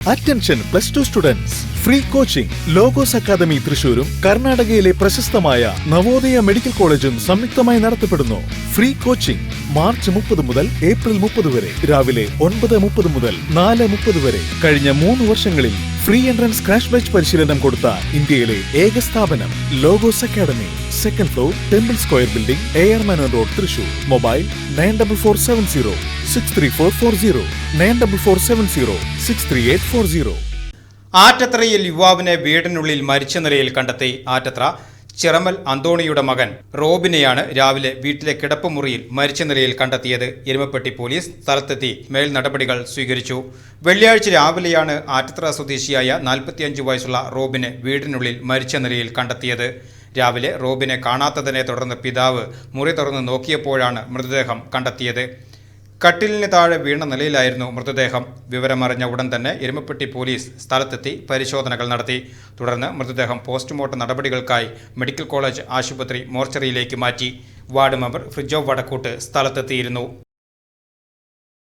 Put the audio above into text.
Attention +2 students. Free coaching. Logos Academy തൃശൂരും കർണാടകയിലെ പ്രശസ്തമായ Navodaya medical കോളേജും സംയുക്തമായി നടത്തപ്പെടുന്നു. ഫ്രീ കോച്ചിംഗ് മാർച്ച് 30 മുതൽ ഏപ്രിൽ 30 വരെ രാവിലെ 9:30 മുതൽ 4:30 വരെ. കഴിഞ്ഞ 3 വർഷങ്ങളിൽ ഫ്രീ എൻട്രൻസ് ക്രാഷ് ബാച്ച് പരിശീലനം കൊടുത്ത ഇന്ത്യയിലെ ഏക സ്ഥാപനം Logos Academy. Second floor temple square building, AR Menon Road, Thrissur. Mobile 9447 63440 9447 63840. ആറ്റത്രയിൽ യുവാവിനെ വീടിനുള്ളിൽ മരിച്ച നിലയിൽ കണ്ടെത്തി. ആറ്റത്ര ചിറമൽ അന്തോണിയുടെ മകൻ റോബിനെയാണ് രാവിലെ വീട്ടിലെ കിടപ്പുമുറിയിൽ മരിച്ച നിലയിൽ കണ്ടെത്തിയത്. എരുമപ്പെട്ടി പോലീസ് സ്ഥലത്തെത്തി മേൽ നടപടികൾ സ്വീകരിച്ചു. വെള്ളിയാഴ്ച രാവിലെയാണ് ആറ്റത്ര സ്വദേശിയായ 45 വയസ്സുള്ള റോബിനെ വീടിനുള്ളിൽ മരിച്ച നിലയിൽ കണ്ടെത്തിയത്. രാവിലെ റോബിനെ കാണാത്തതിനെ തുടർന്ന് പിതാവ് മുറി തുറന്ന് നോക്കിയപ്പോഴാണ് മൃതദേഹം കണ്ടെത്തിയത്. കട്ടിലിന് താഴെ വീണ നിലയിലായിരുന്നു മൃതദേഹം. വിവരമറിഞ്ഞ ഉടൻ തന്നെ എരുമപ്പെട്ടി പോലീസ് സ്ഥലത്തെത്തി പരിശോധനകൾ നടത്തി. തുടർന്ന് മൃതദേഹം പോസ്റ്റ്മോർട്ടം നടപടികൾക്കായി മെഡിക്കൽ കോളേജ് ആശുപത്രി മോർച്ചറിയിലേക്ക് മാറ്റി. Ward member Frijo Vadakkoot സ്ഥലത്തെത്തിയിരുന്നു.